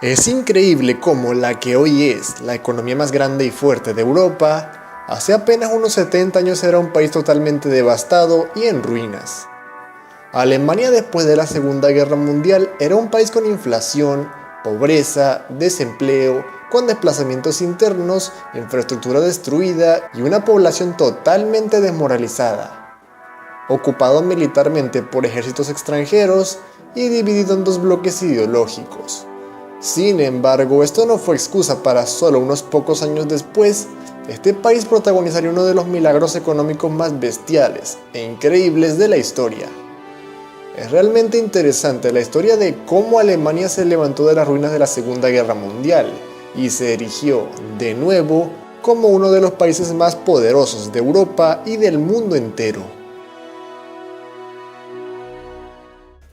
Es increíble cómo la que hoy es la economía más grande y fuerte de Europa, hace apenas unos 70 años era un país totalmente devastado y en ruinas. Alemania después de la Segunda Guerra Mundial era un país con inflación, pobreza, desempleo, con desplazamientos internos, infraestructura destruida y una población totalmente desmoralizada, ocupado militarmente por ejércitos extranjeros y dividido en dos bloques ideológicos. Sin embargo, esto no fue excusa para solo unos pocos años después, este país protagonizaría uno de los milagros económicos más bestiales e increíbles de la historia. Es realmente interesante la historia de cómo Alemania se levantó de las ruinas de la Segunda Guerra Mundial y se erigió, de nuevo, como uno de los países más poderosos de Europa y del mundo entero.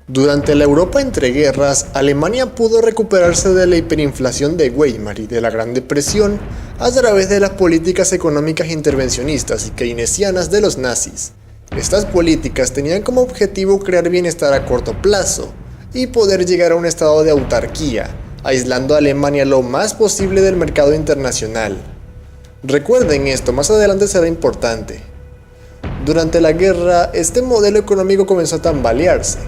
Durante la Europa entre guerras, Alemania pudo recuperarse de la hiperinflación de Weimar y de la Gran Depresión a través de las políticas económicas intervencionistas y keynesianas de los nazis. Estas políticas tenían como objetivo crear bienestar a corto plazo y poder llegar a un estado de autarquía, aislando a Alemania lo más posible del mercado internacional. Recuerden esto, más adelante será importante. Durante la guerra, este modelo económico comenzó a tambalearse.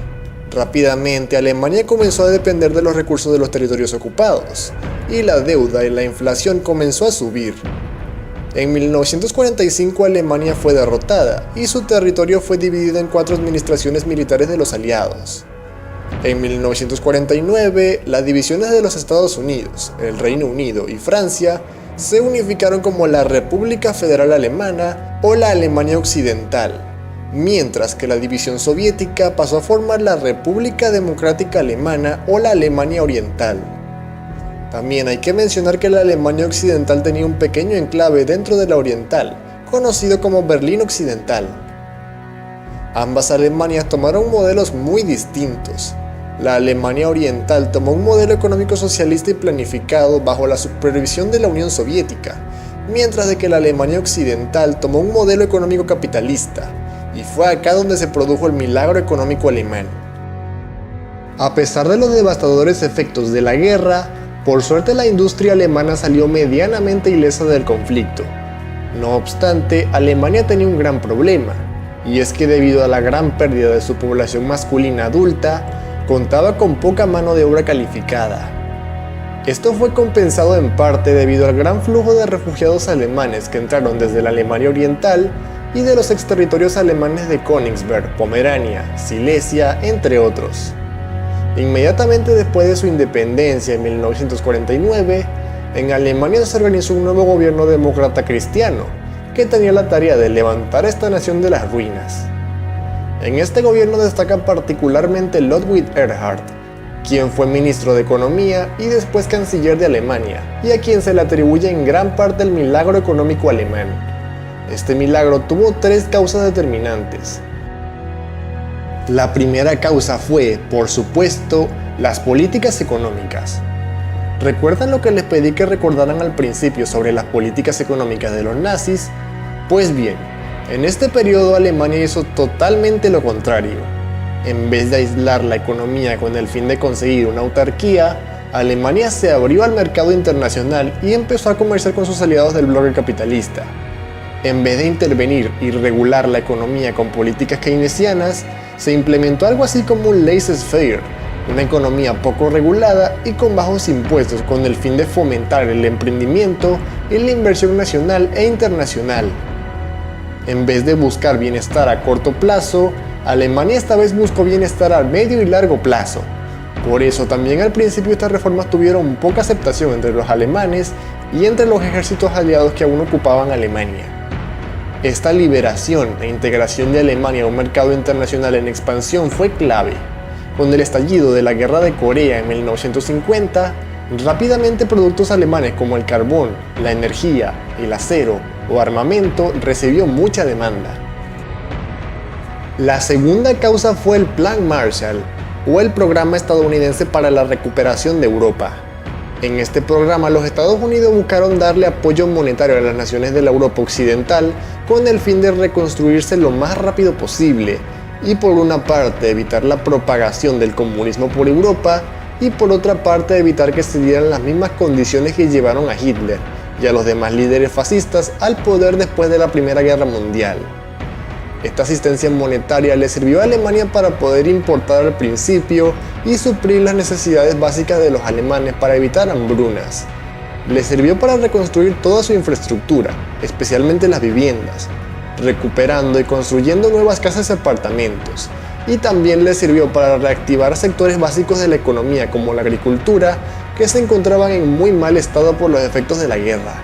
Rápidamente, Alemania comenzó a depender de los recursos de los territorios ocupados, y la deuda y la inflación comenzó a subir. En 1945 Alemania fue derrotada, y su territorio fue dividido en 4 administraciones militares de los aliados. En 1949, las divisiones de los Estados Unidos, el Reino Unido y Francia se unificaron como la República Federal Alemana o la Alemania Occidental, mientras que la división soviética pasó a formar la República Democrática Alemana o la Alemania Oriental. También hay que mencionar que la Alemania Occidental tenía un pequeño enclave dentro de la Oriental, conocido como Berlín Occidental. Ambas Alemanias tomaron modelos muy distintos. La Alemania Oriental tomó un modelo económico socialista y planificado bajo la supervisión de la Unión Soviética, mientras de que la Alemania Occidental tomó un modelo económico capitalista, y fue acá donde se produjo el milagro económico alemán. A pesar de los devastadores efectos de la guerra, por suerte la industria alemana salió medianamente ilesa del conflicto. No obstante, Alemania tenía un gran problema, y es que debido a la gran pérdida de su población masculina adulta, contaba con poca mano de obra calificada. Esto fue compensado en parte debido al gran flujo de refugiados alemanes que entraron desde la Alemania Oriental y de los exterritorios alemanes de Königsberg, Pomerania, Silesia, entre otros. Inmediatamente después de su independencia en 1949, en Alemania se organizó un nuevo gobierno demócrata cristiano, que tenía la tarea de levantar esta nación de las ruinas. En este gobierno destaca particularmente Ludwig Erhard, quien fue ministro de Economía y después canciller de Alemania, y a quien se le atribuye en gran parte el milagro económico alemán. Este milagro tuvo 3 causas determinantes. La primera causa fue, por supuesto, las políticas económicas. ¿Recuerdan lo que les pedí que recordaran al principio sobre las políticas económicas de los nazis? Pues bien, en este periodo Alemania hizo totalmente lo contrario. En vez de aislar la economía con el fin de conseguir una autarquía, Alemania se abrió al mercado internacional y empezó a comerciar con sus aliados del bloque capitalista. En vez de intervenir y regular la economía con políticas keynesianas, se implementó algo así como un laissez-faire, una economía poco regulada y con bajos impuestos con el fin de fomentar el emprendimiento y la inversión nacional e internacional. En vez de buscar bienestar a corto plazo, Alemania esta vez buscó bienestar a medio y largo plazo. Por eso también al principio estas reformas tuvieron poca aceptación entre los alemanes y entre los ejércitos aliados que aún ocupaban Alemania. Esta liberación e integración de Alemania a un mercado internacional en expansión fue clave. Con el estallido de la Guerra de Corea en 1950, rápidamente productos alemanes como el carbón, la energía, el acero o armamento recibió mucha demanda. La segunda causa fue el Plan Marshall, o el Programa Estadounidense para la Recuperación de Europa. En este programa, los Estados Unidos buscaron darle apoyo monetario a las naciones de la Europa Occidental con el fin de reconstruirse lo más rápido posible y por una parte evitar la propagación del comunismo por Europa y por otra parte evitar que se dieran las mismas condiciones que llevaron a Hitler y a los demás líderes fascistas al poder después de la Primera Guerra Mundial. Esta asistencia monetaria le sirvió a Alemania para poder importar al principio y suplir las necesidades básicas de los alemanes para evitar hambrunas. Le sirvió para reconstruir toda su infraestructura, especialmente las viviendas, recuperando y construyendo nuevas casas y apartamentos, y también le sirvió para reactivar sectores básicos de la economía como la agricultura, que se encontraban en muy mal estado por los efectos de la guerra.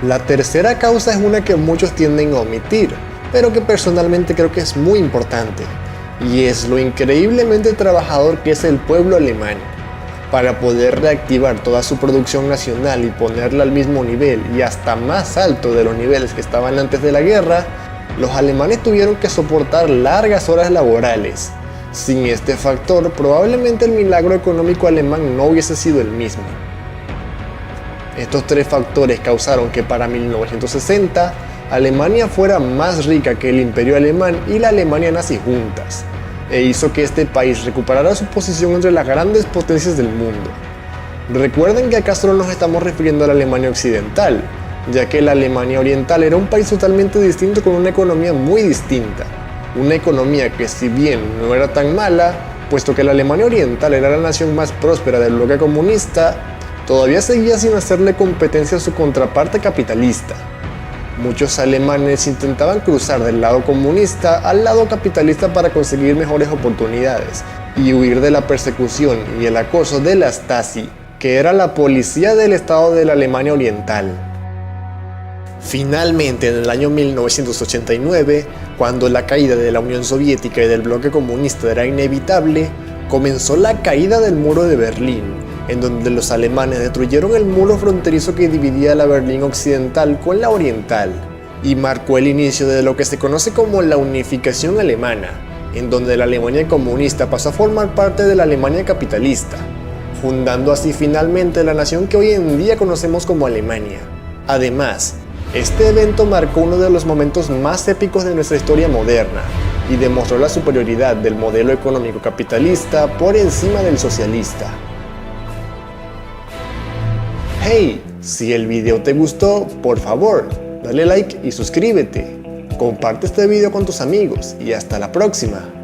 La tercera causa es una que muchos tienden a omitir, pero que personalmente creo que es muy importante, y es lo increíblemente trabajador que es el pueblo alemán. Para poder reactivar toda su producción nacional y ponerla al mismo nivel y hasta más alto de los niveles que estaban antes de la guerra, los alemanes tuvieron que soportar largas horas laborales. Sin este factor, probablemente el milagro económico alemán no hubiese sido el mismo. Estos tres factores causaron que para 1960, Alemania fuera más rica que el Imperio Alemán y la Alemania nazi juntas, e hizo que este país recuperara su posición entre las grandes potencias del mundo. Recuerden que acaso no nos estamos refiriendo a la Alemania occidental, ya que la Alemania oriental era un país totalmente distinto con una economía muy distinta. Una economía que, si bien no era tan mala, puesto que la Alemania oriental era la nación más próspera del bloque comunista, todavía seguía sin hacerle competencia a su contraparte capitalista. Muchos alemanes intentaban cruzar del lado comunista al lado capitalista para conseguir mejores oportunidades y huir de la persecución y el acoso de la Stasi, que era la policía del Estado de la Alemania Oriental. Finalmente, en el año 1989, cuando la caída de la Unión Soviética y del bloque comunista era inevitable, comenzó la caída del muro de Berlín, en donde los alemanes destruyeron el muro fronterizo que dividía la Berlín occidental con la oriental, y marcó el inicio de lo que se conoce como la unificación alemana, en donde la Alemania comunista pasó a formar parte de la Alemania capitalista, fundando así finalmente la nación que hoy en día conocemos como Alemania. Además, este evento marcó uno de los momentos más épicos de nuestra historia moderna, y demostró la superioridad del modelo económico capitalista por encima del socialista. Hey, si el video te gustó, por favor, dale like y suscríbete. Comparte este video con tus amigos y hasta la próxima.